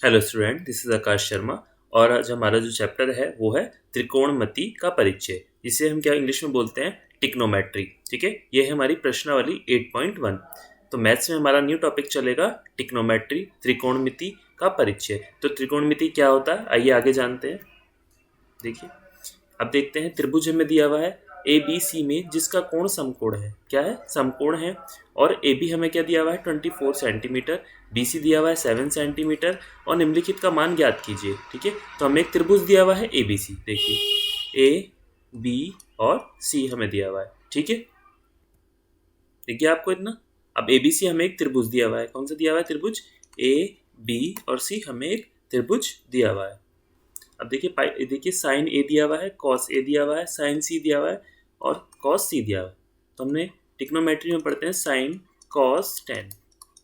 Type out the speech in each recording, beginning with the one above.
Hello student, this is आकाश शर्मा। और आज हमारा जो चैप्टर है वो है त्रिकोणमिति का परिचय, जिसे हम क्या इंग्लिश में बोलते हैं टिक्नोमेट्री। ठीक है, ये है हमारी प्रश्नावली 8.1। तो मैथ्स में हमारा न्यू टॉपिक चलेगा टिक्नोमेट्री, त्रिकोणमिति का परिचय। तो त्रिकोणमिति क्या होता है, आइए आगे जानते हैं। देखिए, अब देखते हैं त्रिभुज में दिया हुआ है ए बी सी में जिसका कोण समकोण है। क्या है? समकोण है। और ए बी हमें क्या दिया हुआ है 24 सेंटीमीटर, बी सी दिया हुआ है 7 सेंटीमीटर और निम्नलिखित का मान ज्ञात कीजिए। ठीक है, तो हमें एक त्रिभुज दिया हुआ है ए बी सी। देखिए ए बी और सी हमें दिया हुआ है। ठीक है, देखिए आपको इतना। अब ए बी सी हमें एक त्रिभुज दिया हुआ है। कौन सा दिया हुआ है त्रिभुज? ए बी और सी हमें एक त्रिभुज दिया हुआ है। अब देखिए साइन ए दिया हुआ है, कॉस ए दिया हुआ है, साइन सी दिया हुआ है और कॉस सी दिया हुआ है। तो हमने टिक्नोमेट्री में पढ़ते हैं साइन कॉस टेन।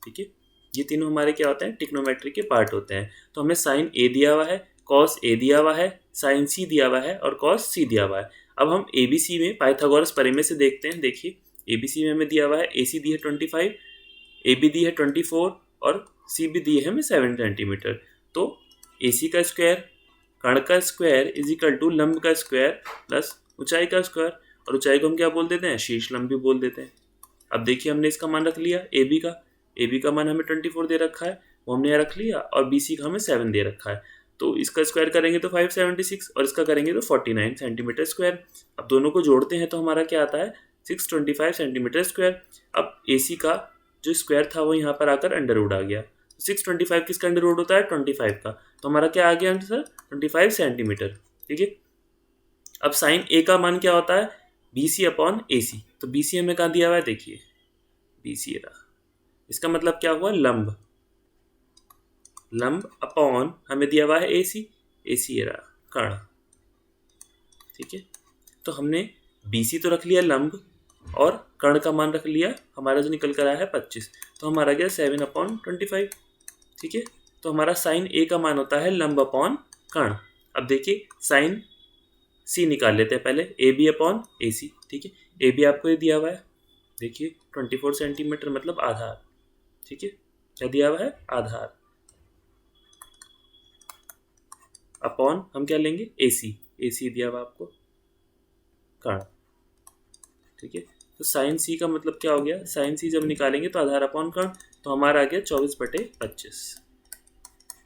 ठीक है, ये तीनों हमारे क्या होते हैं? टिक्नोमेट्री के पार्ट होते हैं। तो हमें साइन ए दिया हुआ है, कॉस ए दिया हुआ है, साइन सी दिया हुआ है और कॉस सी दिया हुआ है। अब हम ए बी सी में पाइथागोरस प्रमेय से देखते हैं। देखिए ए बी सी में हमें दिया हुआ है ए सी दी है 25, ए बी दी है 24 और सी भी दी है हमें 7 सेंटीमीटर। तो ए सी का स्क्वायर, कर्ण का स्क्वायर इज इक्वल टू लंब का स्क्वायर प्लस ऊंचाई का स्क्वायर। और ऊंचाई को हम क्या बोल देते हैं? शीर्ष लंब भी बोल देते हैं। अब देखिए हमने इसका मान रख लिया ए बी का मान हमें 24 दे रखा है, वो हमने यहाँ रख लिया। और बी सी का हमें 7 दे रखा है। तो इसका स्क्वायर करेंगे तो 576 और इसका करेंगे तो 49 सेंटीमीटर स्क्वायर। अब दोनों को जोड़ते हैं तो हमारा क्या आता है? 625 सेंटीमीटर स्क्वायर। अब ए सी का जो स्क्वायर था वो यहाँ पर आकर अंडर रूट आ गया। 625 किसका अंडर रूट होता है? 25 का। तो हमारा क्या आ गया आंसर? 25 सेंटीमीटर। ठीक है, अब साइन ए का मान क्या होता है? बी सी अपॉन ए सी। तो बी सी हमें कहाँ दिया हुआ है? देखिए बी सी रहा, इसका मतलब क्या हुआ? लंब। लंब अपॉन हमें दिया हुआ है ए सी रहा कर्ण। ठीक है, तो हमने बी सी तो रख लिया लंब और कर्ण का मान रख लिया, हमारा जो निकल कर आया है 25। तो हमारा गया 7/25। ठीक है, तो हमारा साइन ए का मान होता है लंब अपॉन कर्ण। अब देखिए साइन सी निकाल लेते हैं पहले, ए बी अपॉन ए सी। ठीक है, ए बी आपको ये दिया हुआ है, देखिए 24 सेंटीमीटर मतलब आधार। ठीक है, क्या दिया हुआ है? आधार। अपॉन हम क्या लेंगे? ए सी दिया हुआ आपको कर्ण। ठीक है, तो साइन सी का मतलब क्या हो गया? साइन सी जब निकालेंगे तो आधार अपॉन कर्ण, तो हमारा आ गया 24/25।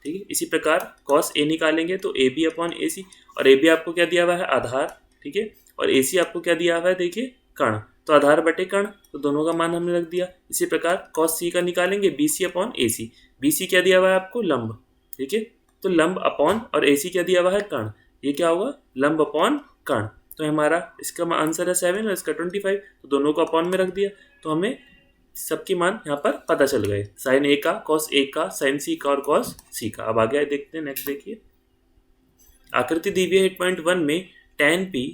ठीक है, इसी प्रकार कॉस ए निकालेंगे तो ए बी अपॉन ए सी, और ए बी आपको क्या दिया हुआ है? आधार। ठीक है, और ए सी आपको क्या दिया हुआ है? देखिए कर्ण। तो आधार बटे कर्ण, तो दोनों का मान हमने रख दिया। इसी प्रकार कॉस सी का निकालेंगे बी सी अपॉन ए सी। बी सी क्या दिया हुआ है आपको? लंब। ठीक है, तो लंब अपॉन और ए सी क्या दिया हुआ है? कर्ण। ये क्या होगा? लंब अपॉन कर्ण। तो हमारा इसका आंसर है 7 और इसका 25। तो दोनों को अपॉन में रख दिया, तो हमें सबके मान यहाँ पर पता चल गए। साइन ए का, कॉस ए का, साइन सी का और कॉस सी का। अब आगे देखते हैं, नेक्स्ट देखिए। आकृति दी हुई है 8.1 में tan p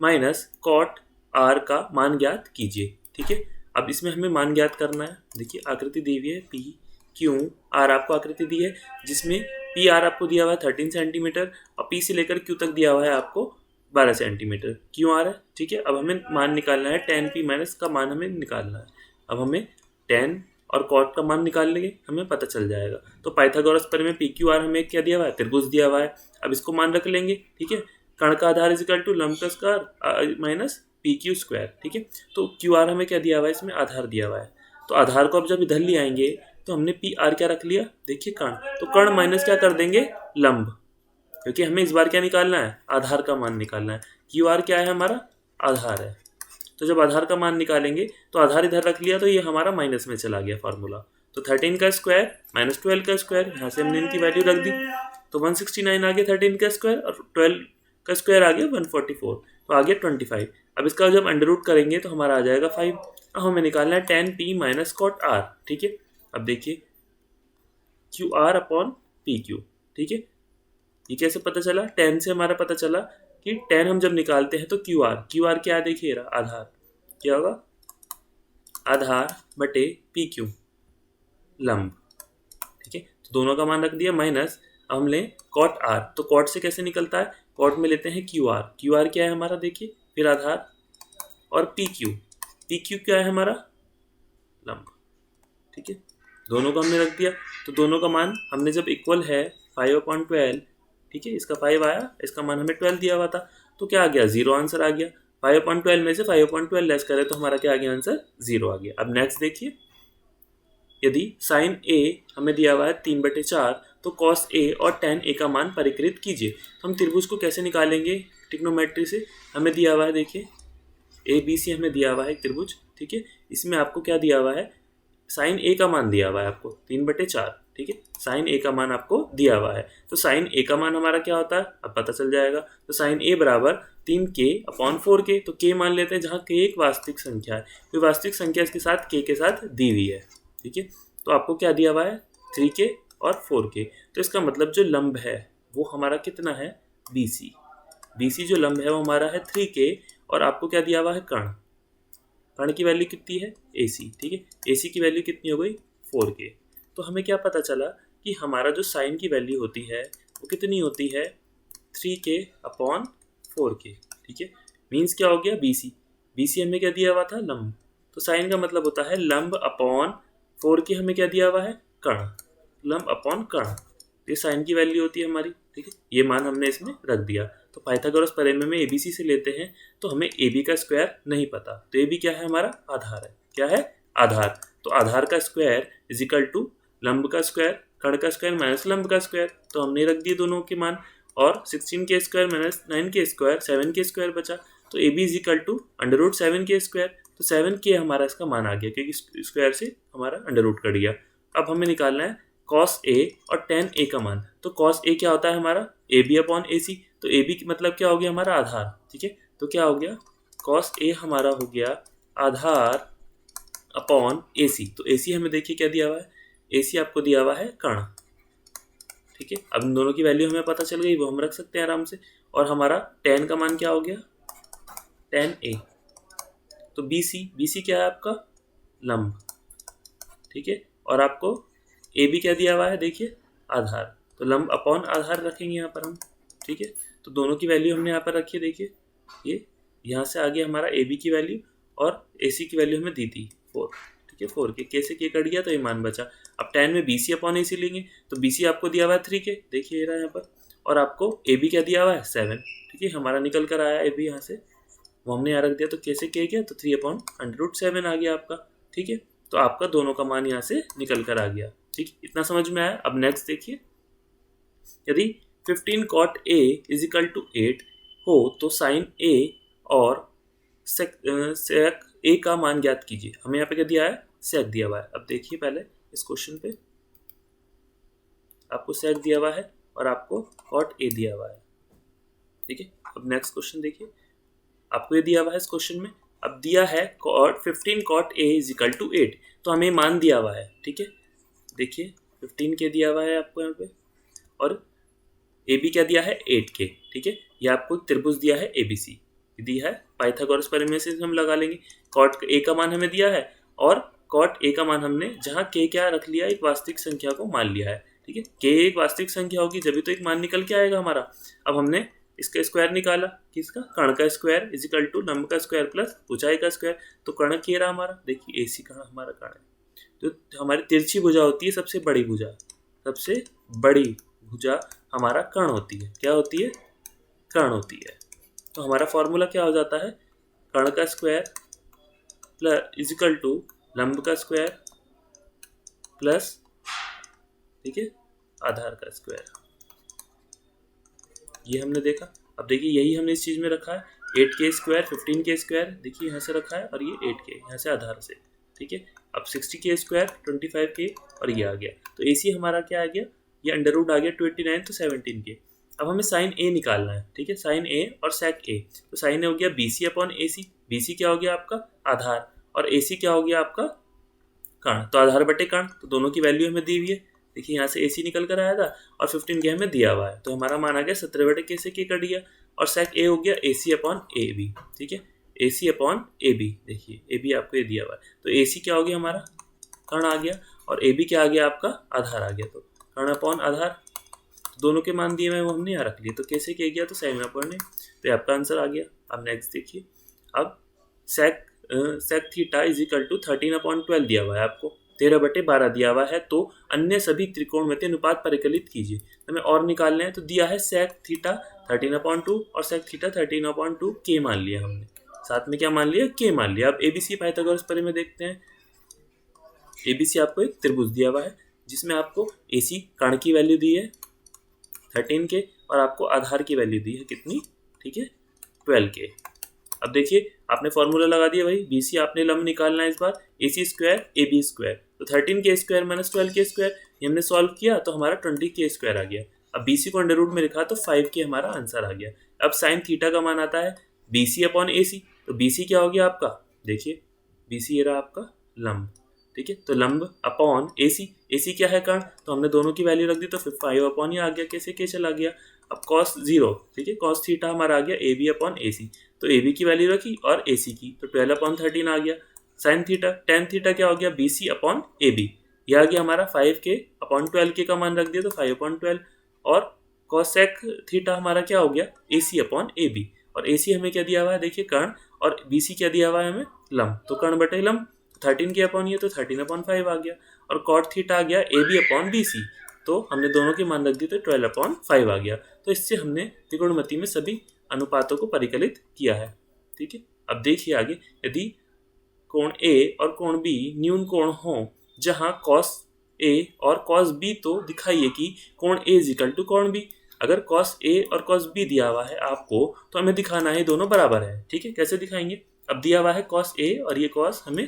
minus cot r का मान ज्ञात कीजिए। ठीक है, अब इसमें हमें मान ज्ञात करना है। देखिए आकृति दी हुई है p q r, आपको आकृति दी है जिसमें पी आर आपको दिया हुआ है 13 सेंटीमीटर और पी से लेकर क्यू तक दिया हुआ है आपको 12 सेंटीमीटर। क्यों आ रहा है? ठीक है, अब हमें मान निकालना है, tan p माइनस का मान हमें निकालना है। अब हमें tan और कॉट का मान निकाल लेंगे, हमें पता चल जाएगा। तो पाइथागोरस प्रमेय में पी क्यू आर हमें क्या दिया हुआ है? त्रिभुज दिया हुआ है। अब इसको मान रख लेंगे। ठीक है, कर्ण का आधार इजिकल टू लंब का square minus P Q square. ठीक है, तो क्यू आर हमें क्या दिया हुआ है? इसमें आधार दिया हुआ है। तो आधार को अब जब इधर ले आएंगे तो हमने पी आर क्या रख लिया? देखिए कर्ण, तो कर्ण माइनस क्या कर देंगे? लंब, क्योंकि हमें इस बार क्या निकालना है? आधार का मान निकालना है। क्यू आर क्या है? हमारा आधार है। तो जब आधार का मान निकालेंगे तो आधार इधर रख लिया तो ये हमारा माइनस में चला गया फार्मूला। तो 13 का स्क्वायर माइनस 12 का स्क्वायर, यहाँ से हमने इनकी वैल्यू रख दी तो 169 आ गया 13 का स्क्वायर, और 12 का स्क्वायर आ गया 144, तो आ गया 25। अब इसका जब अंडर रूट करेंगे तो हमारा आ जाएगा 5। अब हमें निकालना है tan p minus cot r। ठीक है, अब देखिए Q R upon P Q. ठीक है, ये कैसे पता चला? tan से हमारा पता चला कि tan हम जब निकालते हैं तो क्यू आर क्या देखिए रहा? आधार। क्या होगा? आधार बटे पी क्यू लंब। ठीक है, तो दोनों का मान रख दिया माइनस। अब हम लें कॉट आर, तो कॉट से कैसे निकलता है? कॉट में लेते हैं क्यू आर क्या है हमारा? देखिए फिर आधार और पी क्यू क्या है हमारा? लंब। ठीक है, दोनों को हमने रख दिया, तो दोनों का मान हमने जब इक्वल है 5/12, ठीक है, इसका 5 आया, इसका मान हमें 12 दिया हुआ था, तो क्या आ गया 0 आंसर आ गया। 5/12 में से 5/12 लेस करें तो हमारा क्या आ गया आंसर 0 आ गया। अब नेक्स्ट देखिए, यदि साइन ए हमें दिया हुआ है 3/4 तो कॉस ए और tan ए का मान परिकृत कीजिए। तो हम त्रिभुज को कैसे निकालेंगे ट्रिग्नोमेट्री से, हमें दिया हुआ है देखिए ए बी सी हमें दिया हुआ है एक त्रिभुज, ठीक है, इसमें आपको क्या दिया हुआ है, साइन ए का मान दिया हुआ है आपको 3/4, ठीक है, साइन ए का मान आपको दिया हुआ है, तो साइन ए का मान हमारा क्या होता है अब पता चल जाएगा। तो साइन ए बराबर 3k/4k, तो k मान लेते हैं जहाँ k एक वास्तविक संख्या है, तो वास्तविक संख्या इसके साथ k के साथ दी हुई है, ठीक है। तो आपको क्या दिया हुआ है 3k और 4k, तो इसका मतलब जो लंब है वो हमारा कितना है BC, BC जो लंब है वो हमारा है 3k, और आपको क्या दिया हुआ है कर्ण, कर्ण की वैल्यू कितनी है AC, ठीक है, AC की वैल्यू कितनी हो गई 4k। तो हमें क्या पता चला कि हमारा जो साइन की वैल्यू होती है वो कितनी होती है 3k/4k, ठीक है, मीन्स क्या हो गया BC, BC हमें क्या दिया हुआ था लंब, तो साइन का मतलब होता है लंब अपॉन 4k, हमें क्या दिया हुआ है कर्ण, लंब अपॉन कर्ण, ये साइन की वैल्यू होती है हमारी, ठीक है, ये मान हमने इसमें रख दिया। तो पाइथागोरस प्रमेय में ABC से लेते हैं तो हमें AB का स्क्वायर नहीं पता, तो AB क्या है हमारा आधार है, क्या है आधार, तो आधार का स्क्वायर इज इक्वल टू लंब का स्क्वायर, कर्ण का स्क्वायर माइनस लंब का स्क्वायर, तो हमने रख दिए दोनों के मान, और 16k² माइनस 9k² 7k² बचा, तो AB is equal to √7k², तो 7k हमारा इसका मान आ गया क्योंकि स्क्वायर से हमारा अंडर कट गया। अब हमें निकालना है cos A और tan A का मान, तो cos A क्या होता है हमारा AB/AC, तो AB की मतलब क्या हो गया हमारा आधार, ठीक है, तो क्या हो गया cos A हमारा हो गया आधार अपॉन AC, तो AC हमें देखिए क्या दिया हुआ है, AC आपको दिया हुआ है कर्ण, ठीक है, अब इन दोनों की वैल्यू हमें पता चल गई, वो हम रख सकते हैं आराम से, और हमारा tan का मान क्या हो गया tan A, तो BC क्या है आपका लंब, ठीक है, और आपको AB क्या दिया हुआ है देखिए आधार, तो लंब अपॉन आधार रखेंगे यहाँ पर हम, ठीक है, तो दोनों की वैल्यू हमने यहाँ पर रखी है, देखिए ये यहाँ से आगे हमारा AB की वैल्यू और AC की वैल्यू हमें दी थी 4, ठीक है, 4k से k कट गया तो ये मान बचा। अब tan में BC/AC लेंगे तो BC आपको दिया हुआ है 3k, देखिए ये रहा यहाँ पर, और आपको AB क्या दिया हुआ है 7, ठीक है, हमारा निकल कर आया AB यहाँ से, वो हमने यहाँ रख दिया, तो k से k गया तो 3/√7 आ गया आपका, ठीक है, तो आपका दोनों का मान यहाँ से निकल कर आ गया, ठीक, इतना समझ में आया। अब नेक्स्ट देखिए, यदि 15 cot A is equal to 8 हो तो साइन A और sec A का मान ज्ञात कीजिए। हमें यहाँ पे क्या दिया है sec दिया हुआ है। अब देखिए पहले इस क्वेश्चन पे आपको sec दिया हुआ है और आपको cot A दिया हुआ है, ठीक है। अब नेक्स्ट क्वेश्चन देखिए, आपको ये दिया हुआ है इस क्वेश्चन में, अब दिया है 15 cot A is equal to 8, तो हमें मान दिया हुआ है, ठीक है, देखिए 15k दिया हुआ है आपको यहाँ पे, और AB क्या दिया है 8k, ठीक है, ये आपको त्रिभुज दिया है ABC दिया है, पाइथागोरस प्रमेय से हम लगा लेंगे, cot A का मान हमें दिया है और cot A का मान हमने जहाँ k क्या रख लिया एक वास्तविक संख्या को मान लिया है, ठीक है, k एक वास्तविक संख्या होगी जब तो एक मान निकल के आएगा हमारा। अब हमने इसका स्क्वायर निकाला, किसका कर्ण का स्क्वायर इज इक्वल टू लंब का स्क्वायर प्लस ऊंचाई का स्क्वायर, तो कर्ण क्या रहा हमारा देखिए AC कर्ण हमारा कर्ण है, तो हमारी तिरछी भुजा होती है सबसे बड़ी भुजा, सबसे बड़ी भुजा हमारा कर्ण होती है, क्या होती है कर्ण होती है, तो हमारा फॉर्मूला क्या हो जाता है कर्ण का square plus is equal to लंब का स्क्वायर प्लस, ठीक है, आधार का स्क्वायर, ये हमने देखा। अब देखिए यही हमने इस चीज में रखा है 8k², 15k², देखिए यहाँ से रखा है और ये 8k यहाँ से आधार से, ठीक है। अब 60k², 25k और ये आ गया, तो AC हमारा क्या आ गया ये अंडर आ गया 29, तो 17k। अब हमें साइन A निकालना है, ठीक है, साइन A और sec A, तो साइन A हो गया BC/AC, BC क्या हो गया आपका आधार और AC क्या हो गया आपका कर्ण, तो आधार बटे कर्ण, तो दोनों की वैल्यू हमें दी हुई है, देखिए यहाँ से AC निकल कर आया था और 15k हमें दिया हुआ है, तो हमारा मान आ गया 17/k से k कट गया, और sec A हो गया AC/AB, ठीक है, AC/AB, देखिए AB आपको ये दिया हुआ है, तो AC क्या हो गया हमारा कर्ण आ गया और AB क्या आ गया आपका आधार आ गया, तो कर्ण अपॉन आधार, तो दोनों के मान दिए हुए वो हमने यहाँ रख लिए, तो कैसे किया गया तो sin अपॉन ने, तो आपका आंसर आ गया। अब नेक्स्ट देखिए, अब sec theta is equal to 13/12 दिया हुआ है आपको, 13/12 दिया हुआ है, तो अन्य सभी त्रिकोणमितीय अनुपात परिकलित कीजिए। हमें और निकालना है, तो दिया है sec थीटा 13/2 और sec थीटा 13/2 k मान लिया हमने, साथ में क्या मान लिया, k मान लिया। अब एबीसी पाइथागोरस प्रमेय में देखते हैं। एबीसी आपको एक त्रिभुज दिया हुआ है जिसमें आपको एसी कर्ण की वैल्यू दी है 13 के और आपको आधार की वैल्यू दी है कितनी, ठीक है, 12 के। अब देखिए आपने फॉर्मूला लगा दिया भाई, बीसी आपने लंब निकालना है इस बार, AC स्क्वायर AB स्क्वायर, तो 13 के स्क्वायर माइनस 12 के स्क्वायर, ये हमने सॉल्व किया तो हमारा 20 के स्क्वायर आ गया। अब बीसी को अंडर रूट में लिखा तो 5 के हमारा आंसर आ गया। अब साइन थीटा का मान आता है BC अपॉन AC, तो BC क्या हो गया आपका, देखिए BC ये रहा आपका लंब, ठीक है, तो लंब अपॉन AC क्या है कर्ण, तो हमने दोनों की वैल्यू रख दी, तो फिर 5 अपॉन ये आ गया, कैसे के चला गया। अब cos 0, ठीक है, cos थीटा हमारा आ गया AB अपॉन AC, तो AB की वैल्यू रखी और AC की, तो 12 अपॉन 13 आ गया। साइन थीटा tan थीटा क्या हो गया, BC अपॉन AB, यह आ गया हमारा 5 के अपॉन 12 के का मान रख दिया, तो 5 अपॉन 12, और cosec थीटा हमारा क्या हो गया, AC अपॉन AB, और AC हमें क्या दिया हुआ है, देखिए कर्ण, और BC क्या दिया हुआ है हमें, लंब, तो कर्ण बटे लंब, 13 के अपॉन ये, तो 13 अपॉन 5 आ गया, और cot थीटा आ गया AB अपॉन BC, तो हमने दोनों के मान रख दिए, तो 12 अपॉन 5 आ गया। तो इससे हमने त्रिकोणमिति में सभी अनुपातों को परिकलित किया है, ठीक है। अब देखिए आगे, यदि कोण A और कोण B न्यून कोण हो जहां cos A और cos B, तो दिखाइए कि कोण A इक्वल टू कोण B। अगर cos A और cos B दिया हुआ है आपको, तो हमें दिखाना है दोनों बराबर है, ठीक है। कैसे दिखाएंगे, अब दिया हुआ है cos A और ये cos हमें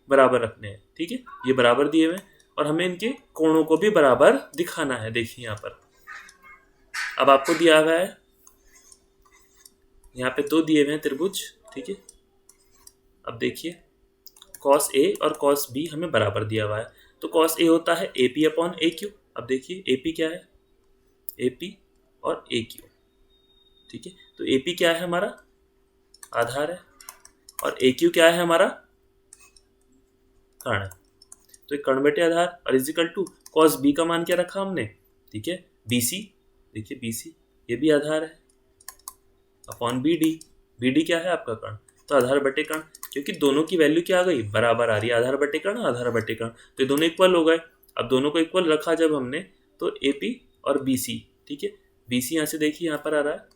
बराबर रखने हैं, ठीक है, ये बराबर दिए हुए, और हमें इनके कोणों को भी बराबर दिखाना है। देखिए यहाँ पर अब आपको दिया हुआ है, यहाँ पे दो दिए हुए हैं त्रिभुज, ठीक है। अब देखिए cos A और cos B हमें बराबर दिया हुआ है, तो cos A होता है AP अपॉन AQ। अब देखिए AP क्या है, AP और AQ, ठीक है, तो AP क्या है हमारा, आधार है, और AQ क्या है हमारा, कर्ण, तो कर्ण बटे आधार, और इजिकल टू cos B का मान क्या रखा हमने, ठीक है, BC, देखिए BC ये भी आधार है, अपॉन BD क्या है आपका कर्ण, तो आधार बटे कर्ण, क्योंकि दोनों की वैल्यू क्या आ गई, बराबर आ रही है, आधार बटे कर्ण आधार बटे कर्ण, तो ये दोनों इक्वल हो गए। अब दोनों को इक्वल रखा जब हमने, तो AP और BC, ठीक है, BC यहाँ से देखिए यहाँ पर आ रहा है,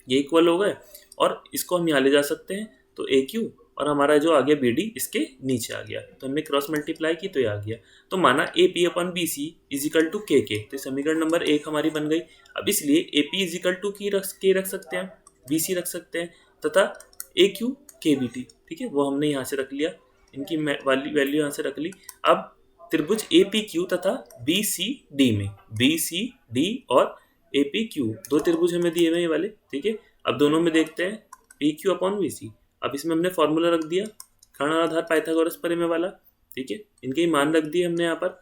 ये इक्वल हो गए, और इसको हम यहाँ ले जा सकते हैं, तो AQ और हमारा जो आ गया BD इसके नीचे आ गया, तो हमने क्रॉस मल्टीप्लाई की तो ये आ गया, तो माना AP upon BC is equal to KK, तो समीकरण नंबर 1 हमारी बन गई। अब इसलिए AP इजिकल टू K रख सकते हैं, BC रख सकते हैं, तथा AQ KBT, ठीक है, वो हमने यहाँ से रख लिया, इनकी वैल्यू यहाँ से रख ली। अब त्रिभुज APQ तथा BCD में, BCD और APQ दो त्रिभुज हमें दिए हुए वाले, ठीक है। अब दोनों में देखते हैं PQ अपॉन BC, अब इसमें हमने फॉर्मूला रख दिया कर्ण और आधार पाइथागोरस प्रमेय वाला, ठीक है, इनके मान रख दिए हमने यहाँ पर।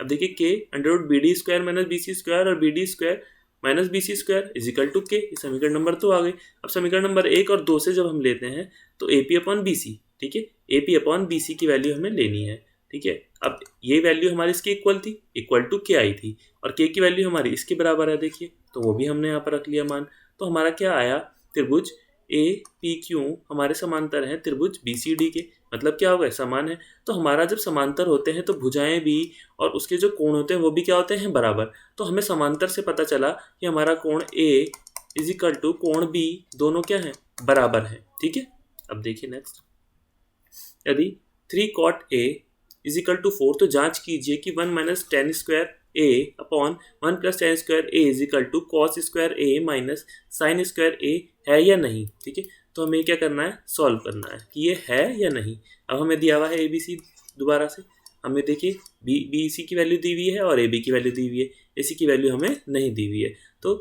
अब देखिए K under root BD square minus BC square और BD square minus BC square is equal to K, समीकरण नंबर 2 आ गई। अब समीकरण नंबर 1 और 2 से जब हम लेते हैं, तो AP अपॉन BC, ठीक है, AP अपॉन BC की वैल्यू हमें लेनी है, ठीक है। अब ये वैल्यू हमारी इसकी इक्वल थी, इक्वल टू K आई थी, और K की वैल्यू हमारी इसके बराबर है, देखिए, तो वो भी हमने यहाँ पर रख लिया मान। तो हमारा क्या आया, त्रिभुज APQ हमारे समांतर हैं त्रिभुज BCD के, मतलब क्या हो गया, समान है। तो हमारा जब समांतर होते हैं तो भुजाएं भी और उसके जो कोण होते हैं वो भी क्या होते हैं, बराबर। तो हमें समांतर से पता चला कि हमारा कोण A इजिकल टू कोण B दोनों क्या है, बराबर है, ठीक है। अब देखिए नेक्स्ट, यदि 3 cot A इजिकल टू 4, तो जांच कीजिए कि 1 minus ten square A upon 1 plus ten square A is equal to cos square A minus sine square A है या नहीं, ठीक है। तो हमें क्या करना है, सॉल्व करना है कि ये है या नहीं। अब हमें दिया हुआ है ABC, दोबारा से हमें देखिए BC की वैल्यू दी हुई है और AB की वैल्यू दी हुई है, AC की वैल्यू हमें नहीं दी हुई है। तो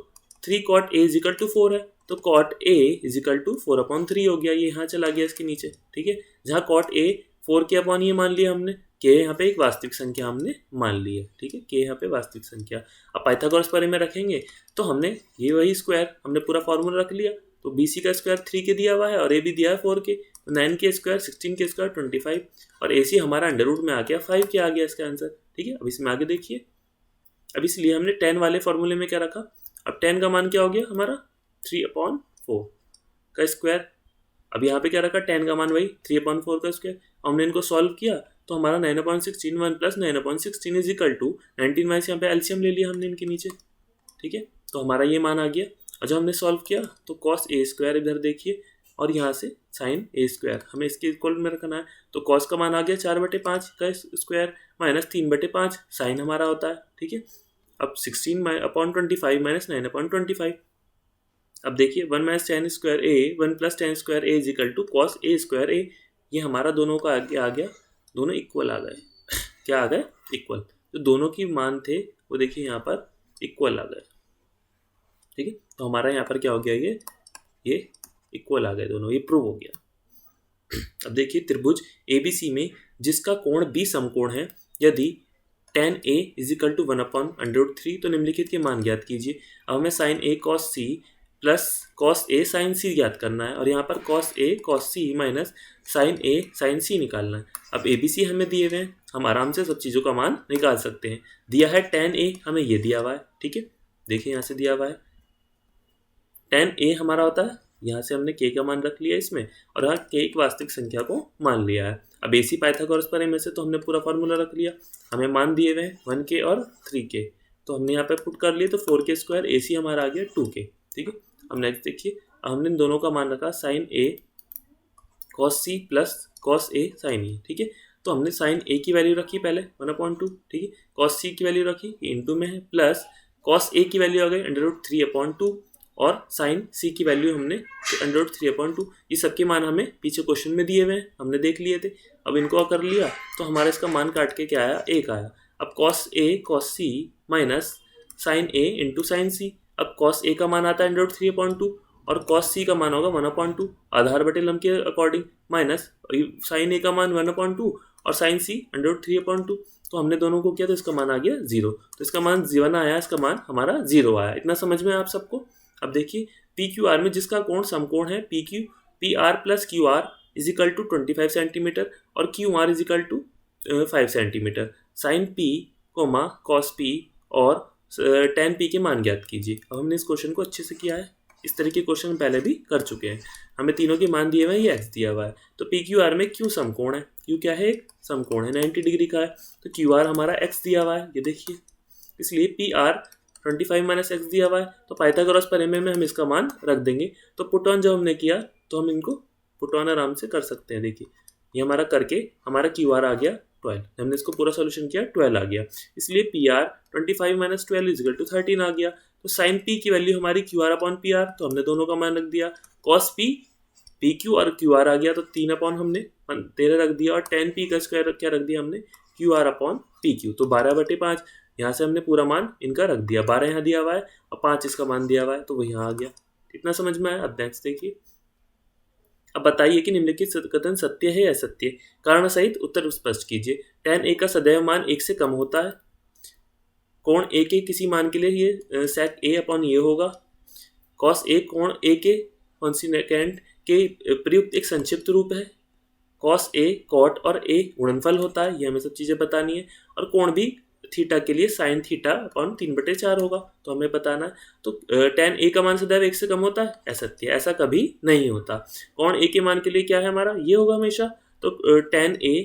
3 cot A इजिकल टू 4 है, तो cot A is equal to 4 upon 3 हो गया, ये यहाँ चला गया इसके नीचे, ठीक है, जहाँ cot A 4 के अपॉन ये मान लिया हमने, K यहाँ पे एक वास्तविक संख्या हमने मान ली है, ठीक है, K यहाँ पे वास्तविक संख्या। अब पाइथागोरस प्रमेय में रखेंगे तो हमने ये वही स्क्वायर, हमने पूरा फॉर्मूला रख लिया, तो BC का स्क्वायर 3 के दिया हुआ है और AB दिया है 4 के, तो 9 के स्क्वायर 16 के स्क्वायर 25, और AC हमारा अंडर रूट में आ गया 5 के आ गया इसका आंसर, ठीक है। अब इसमें आगे देखिए, अब इसलिए हमने 10 वाले फॉर्मूले में क्या रखा, अब 10 का मान क्या हो गया हमारा 3/4 का स्क्वायर। अब यहाँ पे क्या रखा, 10 का मान वही 3/4 का स्क्वायर, हमने इनको सॉल्व किया तो हमारा 9/16 1 प्लस 9/16 इज इक्वल टू 19 यहाँ पे एलसीएम ले लिया हमने इनके नीचे, ठीक है। तो हमारा ये मान आ गया और जब हमने सॉल्व किया तो कॉस ए स्क्वायर इधर देखिए और यहाँ से साइन ए स्क्वायर हमें इसके इक्वल में रखना है। तो कॉस का मान आ गया 4/5 का स्क्वायर माइनस 3/5 साइन हमारा होता है, ठीक है। अब 16/25 माइनस 9/25। अब देखिए 1 minus tan square A 1 plus tan square A is equal to cos A square A. ये हमारा दोनों का आगे आ गया, दोनों इक्वल आ गए। क्या आ गए? इक्वल। तो दोनों की मान थे वो देखिए यहाँ पर इक्वल आ गए, ठीक है। तो हमारा यहाँ पर क्या हो गया, ये इक्वल आ गए दोनों, ये प्रूव हो गया। अब देखिए त्रिभुज ABC में जिसका कोण B समकोण है, यदि tan A is equal to 1/√3 तो निम्नलिखित के मान ज्ञात कीजिए। अब हमें sin A cos C plus cos A sin C ज्ञात करना है और यहाँ पर cos A cos C minus sin A sin C निकालना है। अब ABC हमें दिए हुए हैं, हम आराम से सब चीज़ों का मान निकाल सकते हैं। दिया है tan A, हमें ये दिया हुआ है, ठीक है। देखिए यहाँ से दिया हुआ है tan A हमारा होता है, यहाँ से हमने k का मान रख लिया इसमें और यहाँ k एक वास्तविक संख्या को मान लिया है। अब AC पाइथागोरस प्रमेय में से तो हमने पूरा फार्मूला रख लिया, हमें मान दिए हुए हैं 1k और 3k, तो हमने यहाँ पे पुट कर लिए तो 4k स्क्वायर AC हमारा आ गया 2k, ठीक है। अब नेक्स्ट देखिए, हमने इन दोनों का मान रखा sin A cos C plus cos A sin E, ठीक है। तो हमने sin A की वैल्यू रखी पहले 1/2, ठीक है। cos C की वैल्यू रखी, इंटू में है, प्लस cos A की वैल्यू आ गई √3/2 और sin C की वैल्यू हमने √3/2। ये सबके मान हमें पीछे क्वेश्चन में दिए हुए हैं, हमने देख लिए थे। अब इनको कर लिया तो हमारा इसका मान काट के क्या आया, 1 आया। अब cos A cos C minus sin A into sin C। अब cos A का मान आता है √3/2 और cos C का मान होगा 1/2 आधार बटे लंब के अकॉर्डिंग, माइनस sin A का मान 1/2 और sin C √3/2। तो हमने दोनों को किया तो इसका मान आ गया 0। तो इसका मान 0 आया, इसका मान हमारा 0 आया। इतना समझ में आप सबको। अब देखिए PQR में जिसका कोण समकोण है PR plus QR is equal to 25 centimetre और QR is equal to 5 centimetre. Sine P cos P और tan P के मान ज्ञात कीजिए। अब हमने इस क्वेश्चन को अच्छे से किया है, इस तरह के क्वेश्चन पहले भी कर चुके हैं। हमें तीनों के मान दिए हुए हैं, ये x दिया हुआ है। तो PQR में Q समकोण है, Q क्या है, एक समकोण है 90 डिग्री का है। तो QR हमारा x दिया हुआ है, ये देखिए, इसलिए PR 25 माइनस x दिया हुआ है। तो पाइथागोरस प्रमेय में हम इसका मान रख देंगे। तो पुट ऑन जब हमने किया तो हम इनको पुट ऑन आराम से कर सकते हैं। देखिए ये हमारा करके हमारा QR आ गया 12, हमने इसको पूरा सॉल्यूशन किया 12 आ गया, इसलिए PR 25 minus 12 is equal to 13 आ गया। तो साइन P की वैल्यू हमारी QR/PR, तो हमने दोनों का मान रख दिया। cos P PQ और QR आ गया, तो 3 हमने 13 रख दिया और tan P का स्क्वायर क्या रख दिया हमने, QR/PQ। तो 12/5 यहाँ से हमने पूरा मान इनका रख दिया, 12 यहाँ दिया हुआ है और 5 इसका मान दिया हुआ है, तो वो यहाँ आ गया। इतना समझ में आया। अब नेक्स्ट देखिए, अब बताइए कि निम्नलिखित कथन सत्य है या असत्य। कारण सहित उत्तर स्पष्ट कीजिए। tan A का सदैव मान 1 से कम होता है। कोण A के किसी मान के लिए ये sec A/ये होगा। cos A कोण A के कॉन्सिनेकेंट के प्रयुक्त एक संक्षिप्त रूप है। cos A cot और A गुणनफल होता है, ये हमें सब चीज़ें बतानी है। और कोण भी थीटा के लिए sin θ/3/4 होगा, तो हमें बताना है। तो tan A का मान सदैव 1 से कम होता है, असत्य, ऐसा कभी नहीं होता। कोण A के मान के लिए क्या है हमारा, ये होगा हमेशा। तो tan A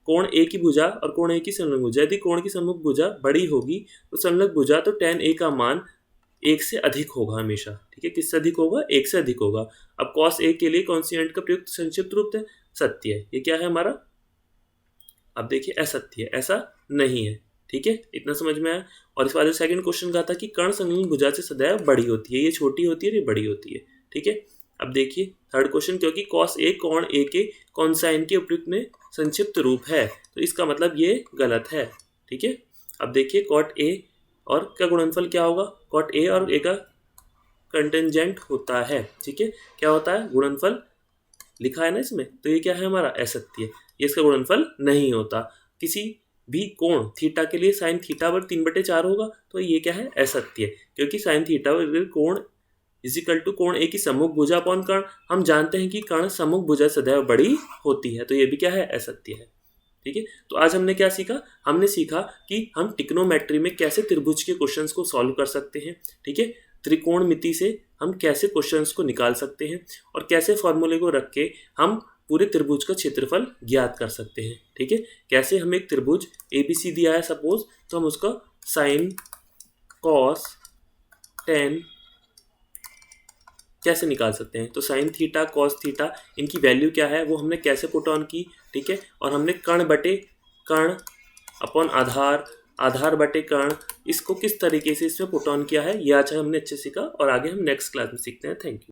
कोण A की भुजा और कोण A की संलग्न भुजा, यदि कोण की सम्मुख भुजा बड़ी होगी तो संलग्न भुजा तो tan A का मान 1 से अधिक होगा हमेशा, ठीक है। किससे अधिक होगा, 1 से अधिक होगा। अब cos A के लिए कॉन्स्टेंट का प्रयुक्त संक्षिप्त रूप है सत्य है, ये क्या है हमारा, अब देखिए असत्य है, ऐसा नहीं है, ठीक है। इतना समझ में आया। और इस बाद सेकंड क्वेश्चन कहा था कि कर्ण संलग्न भुजा से सदैव बड़ी होती है, ये छोटी होती है, ये बड़ी होती है, ठीक है। अब देखिए थर्ड क्वेश्चन, क्योंकि cos A कोण A के कॉन्साइन के उपयुक्त में संक्षिप्त रूप है, तो इसका मतलब ये गलत है, ठीक है। अब देखिए cot A और का गुणनफल क्या होगा, cot A और A का कंटेंजेंट होता है, ठीक है। क्या होता है, गुणनफल लिखा है ना इसमें, तो ये क्या है हमारा असत्य, ये इसका गुणनफल नहीं होता। किसी भी कोण थीटा के लिए साइन θ/3/4 होगा, तो ये क्या है, असत्य, क्योंकि साइन θ कोण इज इक्वल टू कोण A की सम्मुख भुजा अपॉन कर्ण। हम जानते हैं कि कर्ण सम्मुख भुजा सदैव बड़ी होती है, तो ये भी क्या है, असत्य है, ठीक है। तो आज हमने क्या सीखा, हमने सीखा कि हम ट्रिग्नोमेट्री में कैसे त्रिभुज के क्वेश्चंस को सॉल्व कर सकते हैं, ठीक है। त्रिकोणमिति से हम कैसे क्वेश्चंस को निकाल सकते हैं और कैसे फॉर्मूले को रख के हम पूरे त्रिभुज का क्षेत्रफल ज्ञात कर सकते हैं। ठीक है, कैसे? हमें एक त्रिभुज ABC दिया है सपोज, तो हम उसका साइन कॉस टेन कैसे निकाल सकते हैं? तो साइन थीटा कॉस थीटा इनकी वैल्यू क्या है वो हमने कैसे पुट ऑन की। ठीक है, और हमने कर्ण बटे कर्ण अपॉन आधार, आधार बटे कर्ण, इसको किस तरीके से इसमें पुट ऑन किया है ये आज हमने अच्छे सीखा और आगे हम नेक्स्ट क्लास में सीखते हैं। Thank you.